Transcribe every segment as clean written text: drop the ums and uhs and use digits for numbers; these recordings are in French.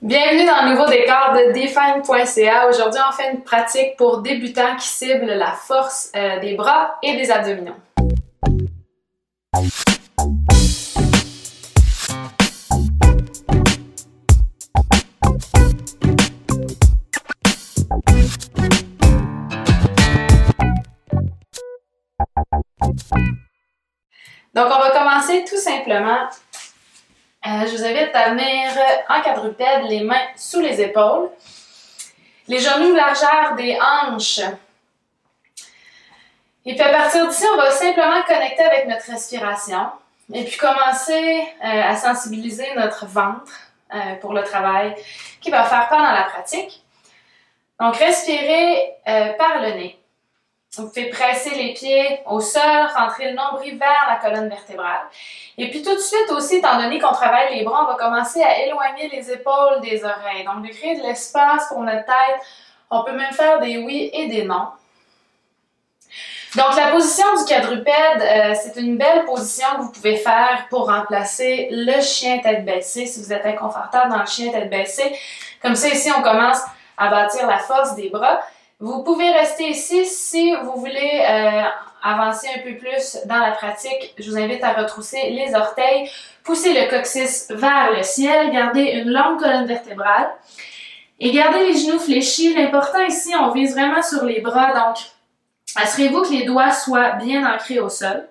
Bienvenue dans le nouveau décor de Define.ca. Aujourd'hui, on fait une pratique pour débutants qui cible la force des bras et des abdominaux. Donc, on va commencer tout simplement. Je vous invite à venir en quadrupède, les mains sous les épaules, les genoux largeur des hanches. Et puis à partir d'ici, on va simplement connecter avec notre respiration et puis commencer à sensibiliser notre ventre pour le travail qu'il va faire pendant la pratique. Donc, respirez par le nez. Vous pouvez presser les pieds au sol, rentrer le nombril vers la colonne vertébrale. Et puis tout de suite aussi, étant donné qu'on travaille les bras, on va commencer à éloigner les épaules des oreilles. Donc de créer de l'espace pour notre tête. On peut même faire des oui et des non. Donc la position du quadrupède, c'est une belle position que vous pouvez faire pour remplacer le chien tête baissée si vous êtes inconfortable dans le chien tête baissée. Comme ça, ici, on commence à bâtir la force des bras. Vous pouvez rester ici si vous voulez avancer un peu plus dans la pratique. Je vous invite à retrousser les orteils, pousser le coccyx vers le ciel, garder une longue colonne vertébrale et garder les genoux fléchis. L'important ici, on vise vraiment sur les bras, donc assurez-vous que les doigts soient bien ancrés au sol.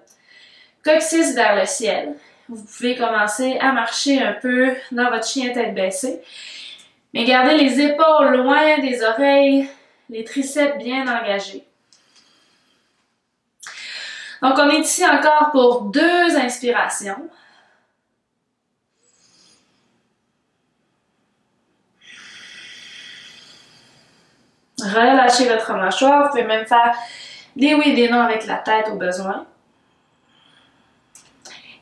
Coccyx vers le ciel. Vous pouvez commencer à marcher un peu dans votre chien tête baissée, mais gardez les épaules loin des oreilles, les triceps bien engagés. Donc, on est ici encore pour 2 inspirations. Relâchez votre mâchoire. Vous pouvez même faire des oui et des non avec la tête au besoin.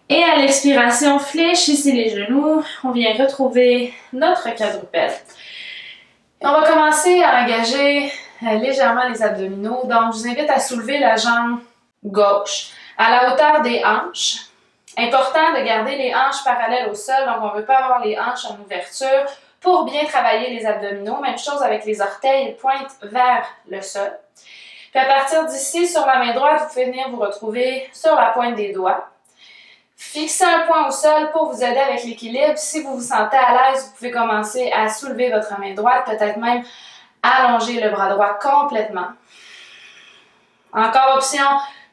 Et à l'expiration, fléchissez les genoux. On vient retrouver notre quadrupède. On va commencer à engager légèrement les abdominaux. Donc, je vous invite à soulever la jambe gauche à la hauteur des hanches. Important de garder les hanches parallèles au sol. Donc, on ne veut pas avoir les hanches en ouverture pour bien travailler les abdominaux. Même chose avec les orteils, ils pointent vers le sol. Puis à partir d'ici, sur la main droite, vous pouvez venir vous retrouver sur la pointe des doigts. Fixez un point au sol pour vous aider avec l'équilibre. Si vous vous sentez à l'aise, vous pouvez commencer à soulever votre main droite, peut-être même allonger le bras droit complètement. Encore option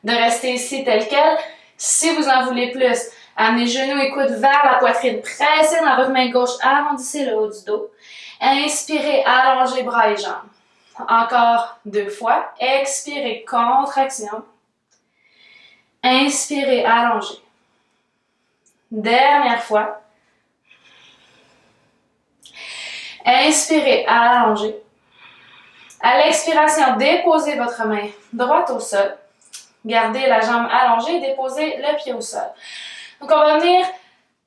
de rester ici tel quel. Si vous en voulez plus, amenez genoux et coudes vers la poitrine. Pressez dans votre main gauche, arrondissez le haut du dos. Inspirez, allongez bras et jambes. Encore 2 fois. Expirez, contraction. Inspirez, allongez. Dernière fois. Inspirez, allongez. À l'expiration, déposez votre main droite au sol. Gardez la jambe allongée et déposez le pied au sol. Donc, on va venir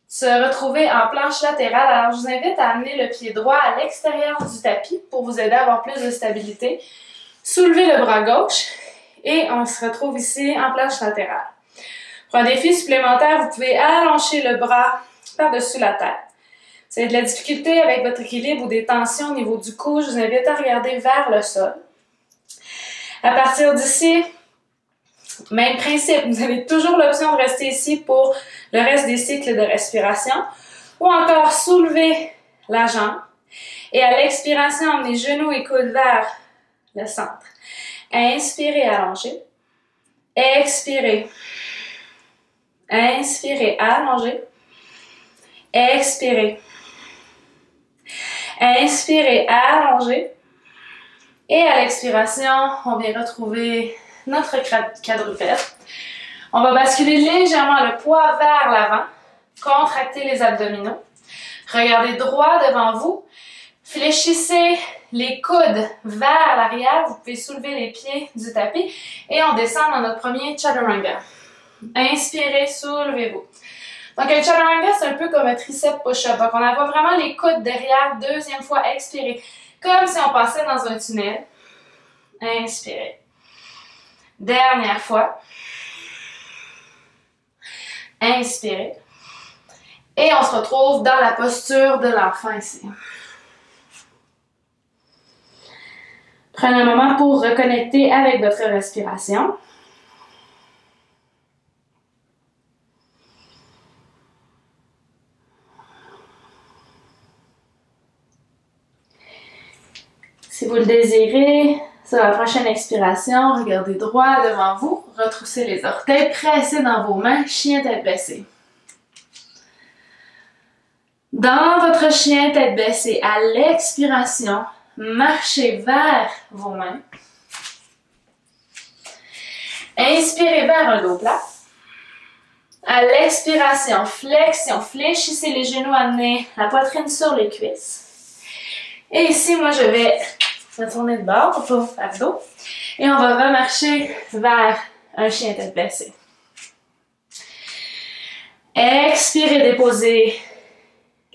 se retrouver en planche latérale. Alors, je vous invite à amener le pied droit à l'extérieur du tapis pour vous aider à avoir plus de stabilité. Soulevez le bras gauche et on se retrouve ici en planche latérale. Pour un défi supplémentaire, vous pouvez allonger le bras par-dessus la tête. Si vous avez de la difficulté avec votre équilibre ou des tensions au niveau du cou, je vous invite à regarder vers le sol. À partir d'ici, même principe, vous avez toujours l'option de rester ici pour le reste des cycles de respiration ou encore soulever la jambe et à l'expiration, emmenez genoux et coudes vers le centre. Inspirez, allongez. Expirez. Inspirez, allongez. Expirez. Inspirez, allongez. Et à l'expiration, on vient retrouver notre quadrupède. On va basculer légèrement le poids vers l'avant. Contractez les abdominaux. Regardez droit devant vous. Fléchissez les coudes vers l'arrière. Vous pouvez soulever les pieds du tapis. Et on descend dans notre premier chaturanga. Inspirez, soulevez-vous. Donc, un chaturanga, c'est un peu comme un tricep push-up. Donc, on envoie vraiment les coudes derrière. Deuxième fois, expirez. Comme si on passait dans un tunnel. Inspirez. Dernière fois. Inspirez. Et on se retrouve dans la posture de l'enfant ici. Prenez un moment pour reconnecter avec votre respiration. Si vous le désirez, sur la prochaine expiration, regardez droit devant vous, retroussez les orteils, pressez dans vos mains, chien tête baissée. Dans votre chien tête baissée, à l'expiration, marchez vers vos mains. Inspirez vers un dos plat. À l'expiration, flexion, fléchissez les genoux, amenez la poitrine sur les cuisses. Et ici, moi, je vais me tourner de bord pour vous faire dos. Et on va remarcher vers un chien tête baissée. Expirez, déposez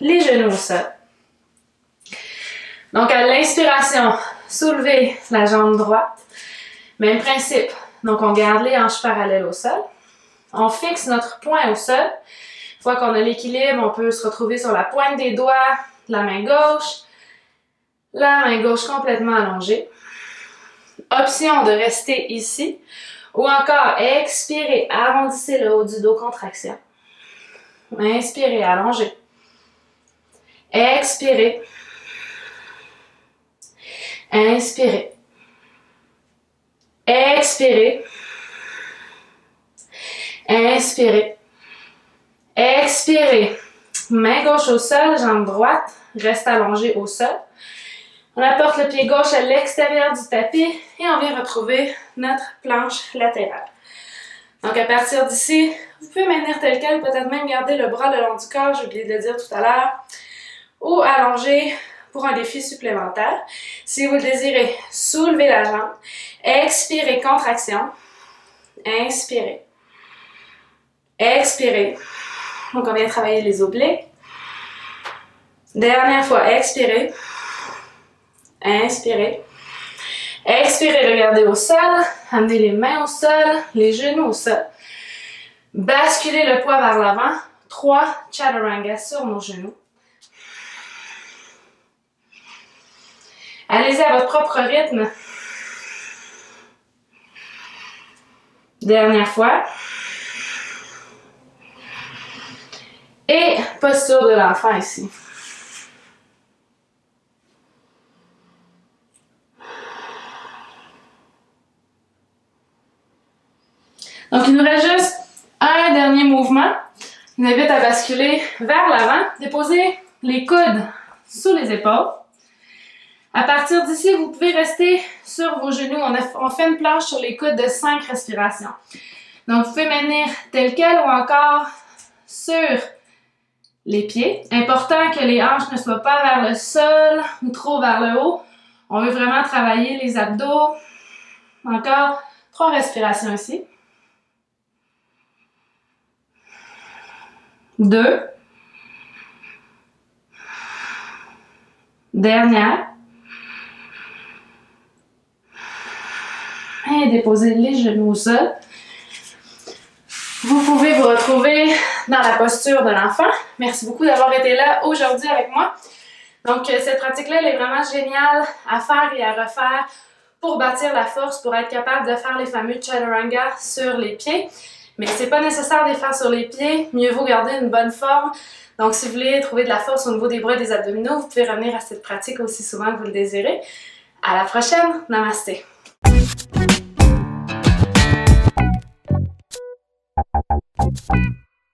les genoux au sol. Donc, à l'inspiration, soulevez la jambe droite. Même principe. Donc, on garde les hanches parallèles au sol. On fixe notre poing au sol. Une fois qu'on a l'équilibre, on peut se retrouver sur la pointe des doigts, la main gauche complètement allongée. Option de rester ici. Ou encore, expirez, arrondissez le haut du dos, contraction. Inspirez, allongez. Expirez. Inspirez. Expirez. Inspirez. Expirez. Main gauche au sol, jambe droite reste allongée au sol. On apporte le pied gauche à l'extérieur du tapis et on vient retrouver notre planche latérale. Donc à partir d'ici, vous pouvez maintenir tel quel, peut-être même garder le bras le long du corps, j'ai oublié de le dire tout à l'heure, ou allonger pour un défi supplémentaire. Si vous le désirez, soulevez la jambe, expirez, contraction, inspirez, expirez. Donc on vient travailler les obliques. Dernière fois, expirez, inspirez, expirez, regardez au sol, amenez les mains au sol, les genoux au sol. Basculez le poids vers l'avant, 3 chaturanga sur nos genoux. Allez-y à votre propre rythme. Dernière fois. Et posture de l'enfant ici. Donc, il nous reste juste un dernier mouvement. Je vous invite à basculer vers l'avant. Déposez les coudes sous les épaules. À partir d'ici, vous pouvez rester sur vos genoux. On fait une planche sur les coudes de 5 respirations. Donc, vous pouvez maintenir tel quel ou encore sur les pieds. Important que les hanches ne soient pas vers le sol ou trop vers le haut. On veut vraiment travailler les abdos. Encore 3 respirations ici. 2. Dernière. Et déposez les genoux au sol. Vous pouvez vous retrouver dans la posture de l'enfant. Merci beaucoup d'avoir été là aujourd'hui avec moi. Donc, cette pratique-là, elle est vraiment géniale à faire et à refaire pour bâtir la force, pour être capable de faire les fameux chaturanga sur les pieds. Mais c'est pas nécessaire de les faire sur les pieds. Mieux vaut garder une bonne forme. Donc, si vous voulez trouver de la force au niveau des bras et des abdominaux, vous pouvez revenir à cette pratique aussi souvent que vous le désirez. À la prochaine. Namasté.